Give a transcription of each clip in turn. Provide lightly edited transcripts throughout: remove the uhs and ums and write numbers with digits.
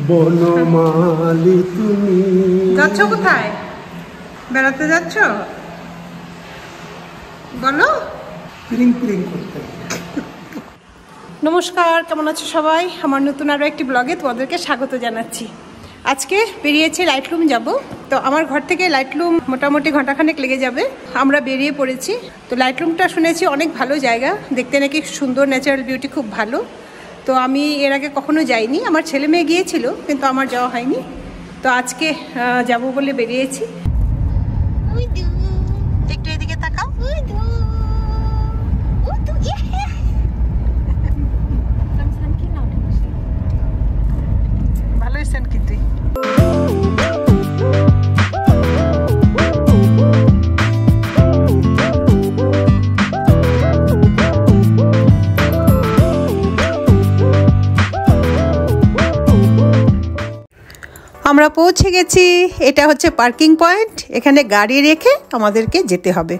বনমালী তুমি যাচ্ছ কোথায়? বেড়াতে যাচ্ছ? বলো। প্রিং প্রিং করতে। নমস্কার, কেমন আছো সবাই? আমার নতুন আরও একটি ব্লগে তোমাদেরকে স্বাগত জানাচ্ছি। আজকে বেরিয়েছি লাইটলুম যাব। তো আমার ঘর থেকে লাইটলুম মোটামুটি ঘন্টাখানেক লেগে যাবে। আমরা বেরিয়ে পড়েছি। তো লাইটলুমটা শুনেছি অনেক ভালো জায়গা, দেখতে নাকি সুন্দর, ন্যাচারাল বিউটি খুব ভালো। তো আমি এর আগে কখনো যাইনি, আমার ছেলে মেয়ে গিয়েছিল কিন্তু আমার যাওয়া হয়নি। তো আজকে যাব বলে বেরিয়েছি। একটু এদিকে তাকাও। ভালো হয়েছেন কি তুই? আমরা পৌঁছে গেছি। এটা হচ্ছে পার্কিং পয়েন্ট, এখানে গাড়ি রেখে আমাদেরকে যেতে হবে।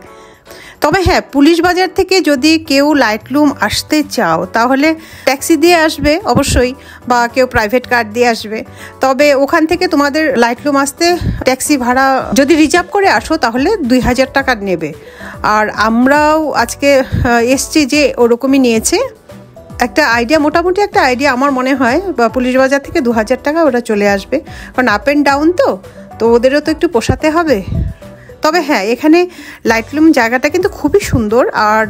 তবে হ্যাঁ, পুলিশ বাজার থেকে যদি কেউ লাইটলুম আসতে চাও তাহলে ট্যাক্সি দিয়ে আসবে অবশ্যই, বা কেউ প্রাইভেট কার দিয়ে আসবে। তবে ওখান থেকে তোমাদের লাইটলুম আসতে ট্যাক্সি ভাড়া যদি রিজার্ভ করে আসো তাহলে 2000 টাকা নেবে। আর আমরাও আজকে এসছি যে ওরকমই নিয়েছে। একটা আইডিয়া, মোটামুটি একটা আইডিয়া আমার মনে হয়, বা পুলিশ বাজার থেকে 2000 টাকা ওরা চলে আসবে, কারণ আপ অ্যান্ড ডাউন তো ওদেরও তো একটু পোষাতে হবে। তবে হ্যাঁ, এখানে লাইটলুম জায়গাটা কিন্তু খুবই সুন্দর, আর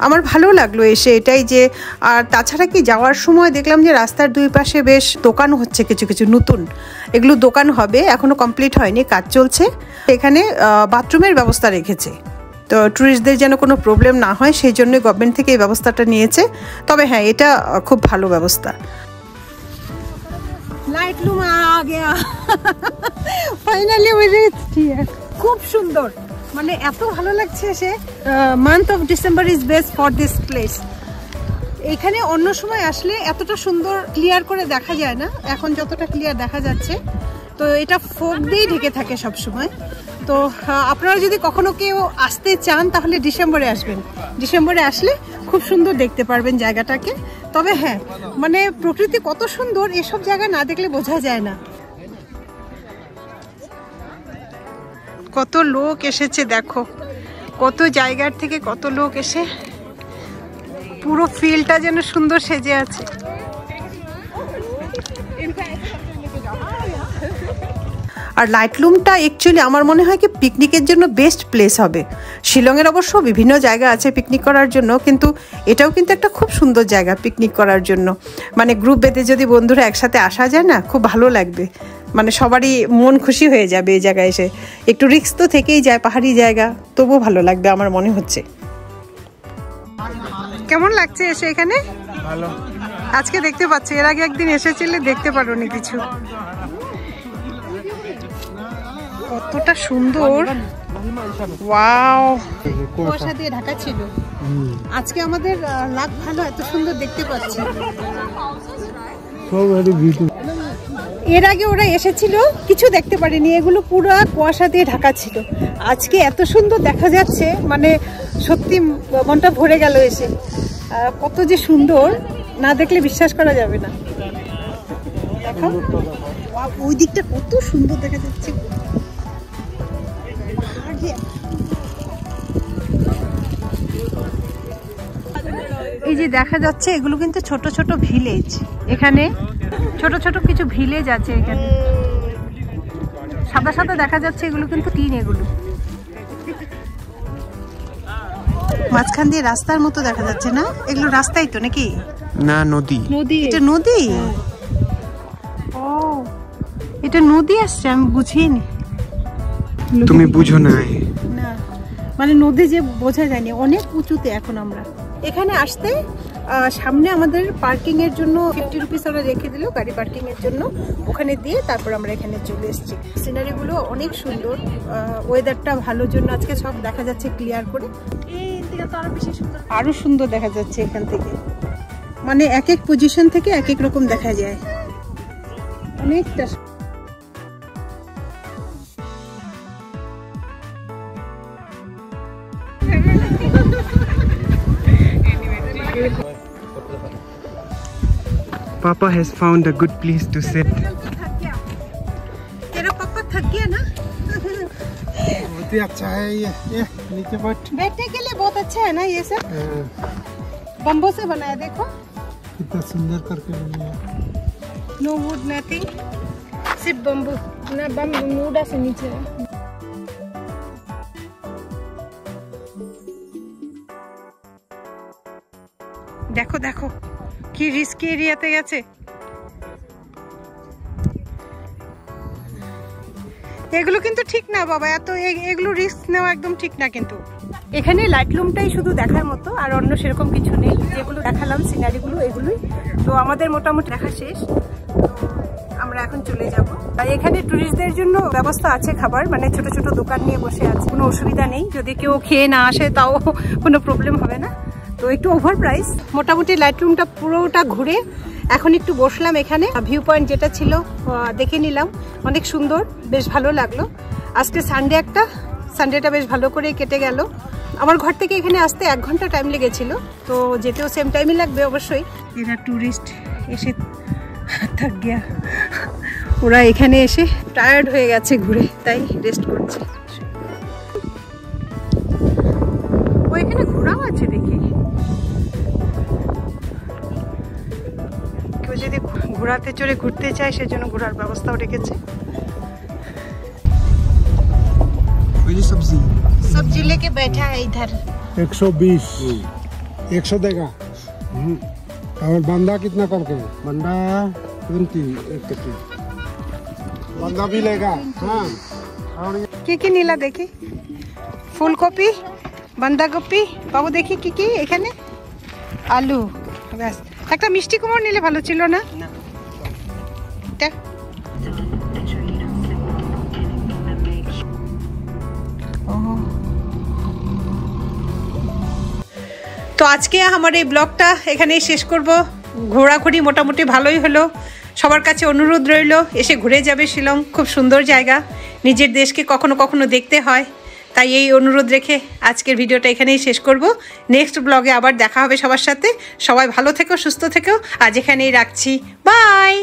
আমার ভালো লাগলো এসে এটাই যে। আর তাছাড়া কি, যাওয়ার সময় দেখলাম যে রাস্তার দুই পাশে বেশ দোকান হচ্ছে, কিছু কিছু নতুন এগুলো দোকান হবে, এখনও কমপ্লিট হয়নি, কাজ চলছে। এখানে বাথরুমের ব্যবস্থা রেখেছে, তো ট্যুরিস্টদের যেন কোনো প্রবলেম না হয় সেই জন্যই গভর্নমেন্ট থেকে এই ব্যবস্থাটা নিয়েছে। তবে হ্যাঁ, এটা খুব ভালো ব্যবস্থা। লাইটলুম আ গয়া, ফাইনালি উই রিচড হিয়ার। খুব সুন্দর, মানে এত ভালো লাগছে সে। Month of December is best for this place. এখানে অন্য সময় আসলে এতটা সুন্দর ক্লিয়ার করে দেখা যায় না, এখন যতটা ক্লিয়ার দেখা যাচ্ছে। তো এটা ফোগ দিয়েই ঢেকে থাকে সব সময়। তো আপনারা যদি কখনো কেউ আসতে চান তাহলে ডিসেম্বরে আসবেন। ডিসেম্বরে আসলে খুব সুন্দর দেখতে পারবেন জায়গাটাকে। তবে হ্যাঁ, মানে প্রকৃতি কত সুন্দর, এসব জায়গা না দেখলে বোঝা যায় না। কত লোক এসেছে দেখো, কত জায়গার থেকে কত লোক এসে পুরো ফিল্ডটা যেন সুন্দর সেজে আছে। আর লাইটলুমটা অ্যাকচুয়ালি আমার মনে হয় কি পিকনিকের জন্য বেস্ট প্লেস হবে। শিলংয়ের অবশ্য বিভিন্ন জায়গা আছে পিকনিক করার জন্য, কিন্তু এটাও কিন্তু একটা খুব সুন্দর জায়গা পিকনিক করার জন্য। মানে গ্রুপ বেঁধে যদি বন্ধুরা একসাথে আসা যায় না, খুব ভালো লাগবে, মানে সবারই মন খুশি হয়ে যাবে এই জায়গায় এসে। একটু রিস্ক তো থেকেই যায়, পাহাড়ি জায়গা, তবুও ভালো লাগবে আমার মনে হচ্ছে। কেমন লাগছে এসে এখানে? ভালো। আজকে দেখতে পাচ্ছি, এর আগে একদিন এসেছিলে দেখতে পারোনি কিছু। কতটা সুন্দর, ওয়াও। কুয়াশা দিয়ে ঢাকা ছিল। আজকে আমাদের লাক ভালো, এত সুন্দর দেখতে পাচ্ছি। এর আগে ওরা এসেছিল, কিছু দেখতে পারিনি, এগুলো পুরো কুয়াশা দিয়ে ঢাকা ছিল। আজকে এত সুন্দর দেখা যাচ্ছে, মানে সত্যি মনটা ভরে গেল এসে। কত যে সুন্দর, না দেখলে বিশ্বাস করা যাবে না। দেখো ওই দিকটা কত সুন্দর দেখা যাচ্ছে। এই যে দেখা যাচ্ছে, এগুলো কিন্তু ছোট ছোট ভিলেজ। এখানে ছোট ছোট কিছু ভিলেজ আছে। এখানে সাদা সাদা দেখা যাচ্ছে, এগুলো কিন্তু টিন। এগুলো মাঝখান দিয়ে রাস্তার মতো দেখা যাচ্ছে না? এগুলো রাস্তাই তো নাকি? না, নদী। নদী, এটা নদী। ও, এটা নদী আসছে, আমি বুঝিনি। তুমি বুঝো না, মানে নদী যে বোঝা যায়নি, অনেক উঁচুতে এখন আমরা। এখানে আসতে সামনে আমাদের পার্কিং এর জন্য 50 রুপিস ওরা রেখে দিল, গাড়ি পার্কিং এর জন্য। ওখানে দিয়ে তারপর আমরা এখানে চলে এসেছি। সিনারি গুলো অনেক সুন্দর, ওয়েদারটা ভালোর জন্য আজকে সব দেখা যাচ্ছে ক্লিয়ার করে। আরো সুন্দর দেখা যাচ্ছে এখান থেকে, মানে এক এক পজিশন থেকে এক এক রকম দেখা যায়, অনেকটা। Papa has found a good place to sit. तेरा पापा थक गया ना? बहुत ही अच्छा है ये नीचे बैठने के लिए बहुत अच्छा है ना ये सब। बम्बू से बनाया देखो कितना सुंदर करके बनाया। नो वुड नथिंग, सिर्फ बम्बू ना, बम्बू से नीचे है। দেখো দেখো কি রিস্কি এরিয়াতে গেছে। এগুলো কিন্তু ঠিক না বাবা, এত এগুলো রিস্ক নেওয়া একদম ঠিক না। কিন্তু এখানে লাইটলুমটাই শুধু দেখার মতো, আর অন্য সেরকম কিছু নেই। যেগুলো দেখালাম সিনারিগুলো এগুলোই তো আমাদের মোটামুটি দেখা শেষ। আমরা এখন চলে যাব। আর এখানে টুরিস্টদের জন্য ব্যবস্থা আছে খাবার, মানে ছোট ছোট দোকান নিয়ে বসে আছে, কোনো অসুবিধা নেই। যদি কেউ খেয়ে না আসে তাও কোনো প্রবলেম হবে না। তো একটু ওভার প্রাইস। মোটামুটি লাইটরুমটা পুরোটা ঘুরে এখন একটু বসলাম এখানে। ভিউ পয়েন্ট যেটা ছিল দেখে নিলাম, অনেক সুন্দর, বেশ ভালো লাগলো। আজকে সানডে একটা, সানডেটা বেশ ভালো করে কেটে গেল। আমার ঘর থেকে এখানে আসতে 1 ঘন্টা টাইম লেগেছিল, তো যেতেও সেম টাইমই লাগবে অবশ্যই। এরা ট্যুরিস্ট এসে থাক গিয়া, ওরা এখানে এসে টায়ার্ড হয়ে গেছে ঘুরে, তাই রেস্ট করছে। ও এখানে ঘোরাও আছে দেখি, কেউ যদি ঘোরাতে চড়ে ঘুরতে চায় সেজন্য ঘোরার ব্যবস্থাও রেখেছে। सब्जी लेके बैठा है इधर। 120 100 देगा। और बंदा कितना करके? बंदा 20 एक कटी बंदा भी लेगा। हाँ কি নিলা দেখি? ফুলকপি, বাঁধাকপি বাবু দেখি কি কি এখানে, আলু, ব্যাস। একটা মিষ্টি কুমড় নিলে ভালো ছিল না? তো আজকে আমার এই ব্লগটা এখানেই শেষ করব। ঘোরাঘুরি মোটামুটি ভালোই হলো। সবার কাছে অনুরোধ রইল, এসে ঘুরে যাবে শিলং, খুব সুন্দর জায়গা। নিজের দেশকে কখনো কখনো দেখতে হয়, তাই এই অনুরোধ রেখে আজকের ভিডিওটা এখানেই শেষ করব। নেক্সট ব্লগে আবার দেখা হবে সবার সাথে। সবাই ভালো থেকো, সুস্থ থেকো। আজ এখানেই রাখছি, বাই।